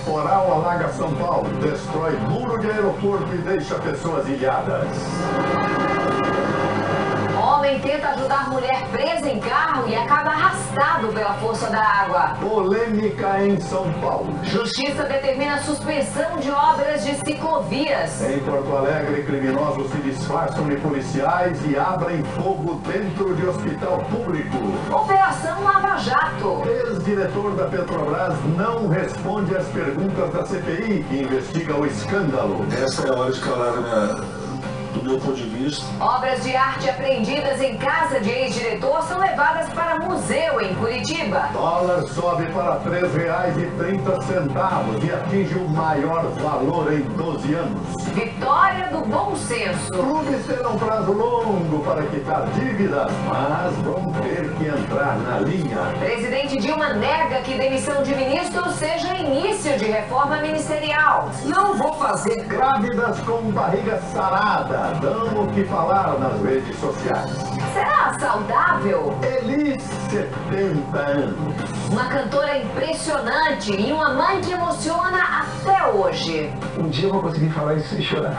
Temporal alaga São Paulo, destrói muro de aeroporto e deixa pessoas ilhadas. Homem tenta ajudar mulher presa em carro e acaba arrastado pela força da água. Polêmica em São Paulo. Justiça determina a suspensão de obras de ciclovias. Em Porto Alegre, criminosos se disfarçam de policiais e abrem fogo dentro de hospital público. Operação Lava Jato. Ex-diretor da Petrobras não responde às perguntas da CPI que investiga o escândalo. Essa é a hora de calar do meu ponto de vista. Obras de arte apreendidas em casa de ex-diretor são levadas para museu em Curitiba. Dólar sobe para R$ 3,30 e atinge o maior valor em 12 anos. Vitória do bom senso. Clubes terão prazo longo para quitar dívidas, mas vão ter que entrar na linha. Presidente Dilma nega que demissão de ministros seja início de reforma ministerial. Não vou fazer grávidas com barriga sarada. Dão o que falar nas redes sociais. Será saudável? Elis, 70 anos. Uma cantora impressionante e uma mãe que emociona até hoje. Um dia eu vou conseguir falar isso sem chorar.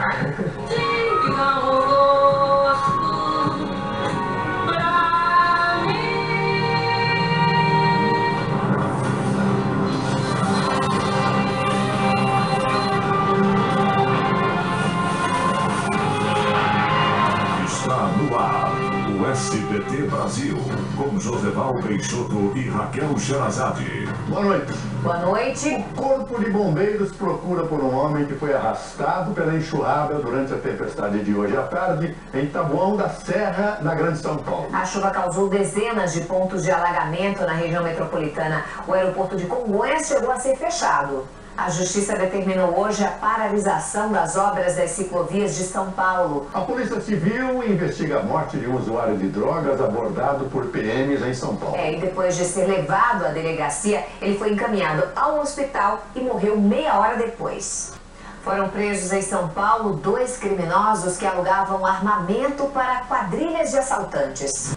SBT Brasil, com Joseval Peixoto e Raquel Sherazade. Boa noite. Boa noite. O Corpo de Bombeiros procura por um homem que foi arrastado pela enxurrada durante a tempestade de hoje à tarde em Taboão da Serra, na Grande São Paulo. A chuva causou dezenas de pontos de alagamento na região metropolitana. O aeroporto de Congonhas chegou a ser fechado. A Justiça determinou hoje a paralisação das obras das ciclovias de São Paulo. A Polícia Civil investiga a morte de um usuário de drogas abordado por PMs em São Paulo. E depois de ser levado à delegacia, ele foi encaminhado ao hospital e morreu meia hora depois. Foram presos em São Paulo 2 criminosos que alugavam armamento para quadrilhas de assaltantes.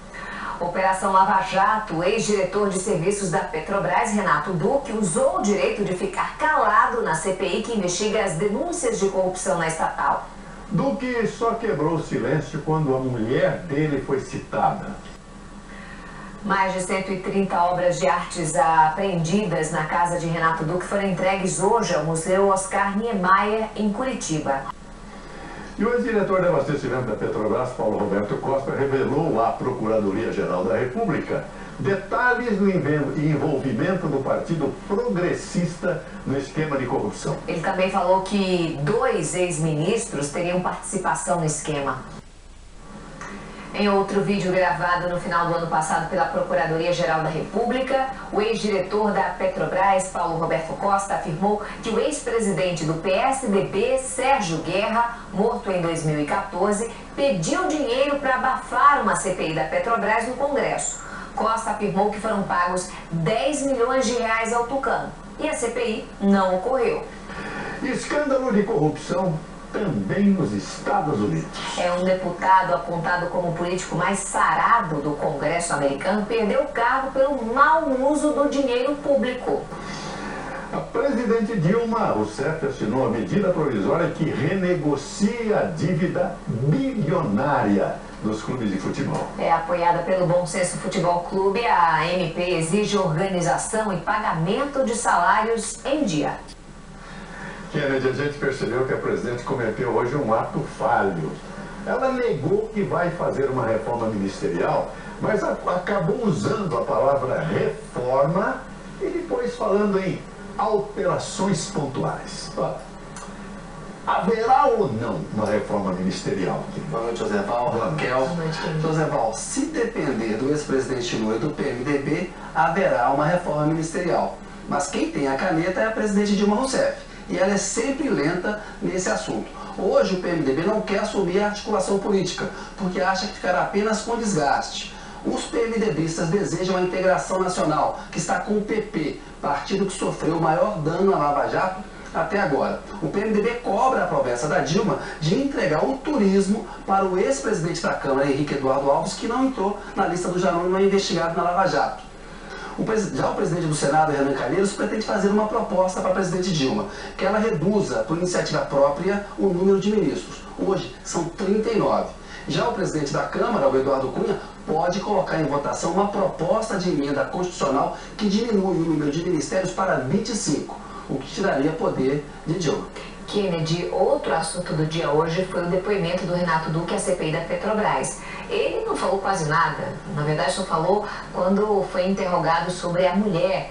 Operação Lava Jato, o ex-diretor de serviços da Petrobras, Renato Duque, usou o direito de ficar calado na CPI que investiga as denúncias de corrupção na estatal. Duque só quebrou o silêncio quando a mulher dele foi citada. Mais de 130 obras de artes apreendidas na casa de Renato Duque foram entregues hoje ao Museu Oscar Niemeyer, em Curitiba. E o ex-diretor de abastecimento da Petrobras, Paulo Roberto Costa, revelou à Procuradoria-Geral da República detalhes do envolvimento do Partido Progressista no esquema de corrupção. Ele também falou que 2 ex-ministros teriam participação no esquema. Em outro vídeo gravado no final do ano passado pela Procuradoria-Geral da República, o ex-diretor da Petrobras, Paulo Roberto Costa, afirmou que o ex-presidente do PSDB, Sérgio Guerra, morto em 2014, pediu dinheiro para abafar uma CPI da Petrobras no Congresso. Costa afirmou que foram pagos 10 milhões de reais ao Tucano e a CPI não ocorreu. Escândalo de corrupção também nos Estados Unidos. Um deputado apontado como o político mais sarado do Congresso americano perdeu o cargo pelo mau uso do dinheiro público. A presidente Dilma Rousseff assinou a medida provisória que renegocia a dívida bilionária dos clubes de futebol. Apoiada pelo Bom Senso Futebol Clube, a MP exige organização e pagamento de salários em dia. Kennedy, a gente percebeu que a presidente cometeu hoje um ato falho. Ela negou que vai fazer uma reforma ministerial, mas acabou usando a palavra reforma e depois falando em alterações pontuais. Haverá ou não uma reforma ministerial? Boa noite, Joseval, Raquel. Joseval, se depender do ex-presidente Lula e do PMDB, haverá uma reforma ministerial. Mas quem tem a caneta é a presidente Dilma Rousseff. E ela é sempre lenta nesse assunto. Hoje o PMDB não quer assumir a articulação política, porque acha que ficará apenas com desgaste. Os PMDBistas desejam a integração nacional, que está com o PP, partido que sofreu o maior dano à Lava Jato até agora. O PMDB cobra a promessa da Dilma de entregar o turismo para o ex-presidente da Câmara, Henrique Eduardo Alves, que não entrou na lista do Janone, não é investigado na Lava Jato. Já o presidente do Senado, Renan Calheiros, pretende fazer uma proposta para a presidente Dilma, que ela reduza, por iniciativa própria, o número de ministros. Hoje são 39. Já o presidente da Câmara, o Eduardo Cunha, pode colocar em votação uma proposta de emenda constitucional que diminui o número de ministérios para 25, o que tiraria poder de Dilma. Kennedy, outro assunto do dia hoje foi o depoimento do Renato Duque à CPI da Petrobras. Ele não falou quase nada, na verdade só falou quando foi interrogado sobre a mulher.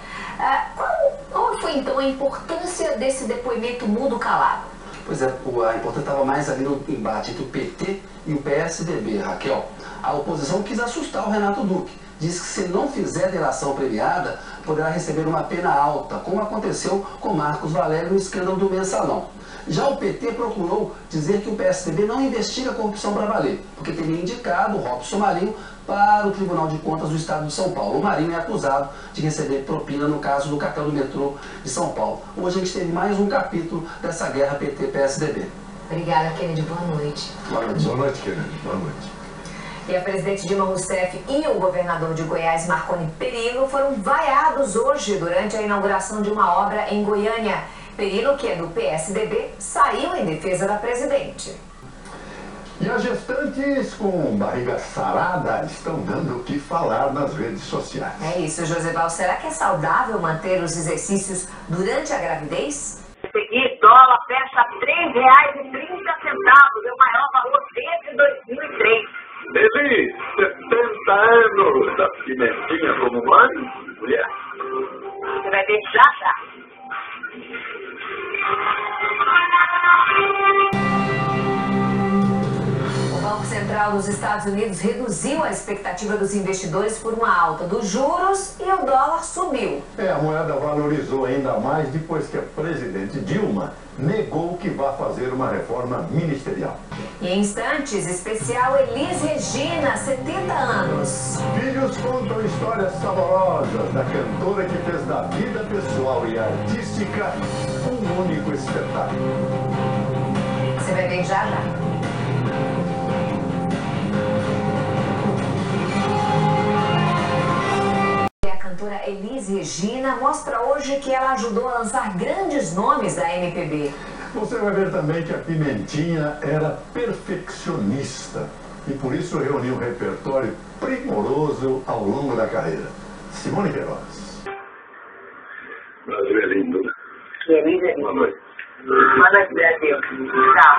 Qual foi então a importância desse depoimento mudo calado? Pois é, a importância estava mais ali no embate entre o PT e o PSDB, Raquel. A oposição quis assustar o Renato Duque. Diz que se não fizer delação premiada, poderá receber uma pena alta, como aconteceu com Marcos Valério no escândalo do Mensalão. Já o PT procurou dizer que o PSDB não investiga a corrupção para valer, porque teria indicado o Robson Marinho para o Tribunal de Contas do Estado de São Paulo. O Marinho é acusado de receber propina no caso do cartel do metrô de São Paulo. Hoje a gente teve mais um capítulo dessa guerra PT-PSDB. Obrigada, Kennedy. Boa noite. Boa noite. Boa noite, Kennedy. Boa noite. E a presidente Dilma Rousseff e o governador de Goiás, Marconi Perillo, foram vaiados hoje durante a inauguração de uma obra em Goiânia. Perillo, que é do PSDB, saiu em defesa da presidente. E as gestantes com barriga sarada estão dando o que falar nas redes sociais. É isso, Joseval. Será que é saudável manter os exercícios durante a gravidez? Seguir, dólar fecha R$ 3,30, é o maior valor desde 2003. Deli, 70 anos da pimentinha como mãe, mulher. Você vai ver já já. O Banco Central dos Estados Unidos reduziu a expectativa dos investidores por uma alta dos juros e o dólar subiu. A moeda valorizou ainda mais depois que a presidente Dilma negou que vai fazer uma reforma ministerial. E em instantes, especial Elis Regina, 70 anos. Filhos contam histórias saborosas da cantora que fez da vida pessoal e artística um único espetáculo. Você vai ver já já. A cantora Elis Regina mostra hoje que ela ajudou a lançar grandes nomes da MPB. Você vai ver também que a Pimentinha era perfeccionista e por isso reuniu um repertório primoroso ao longo da carreira. Simone Queiroz. Brasil é lindo, né? Boa noite. Boa noite, Brasil. Tchau.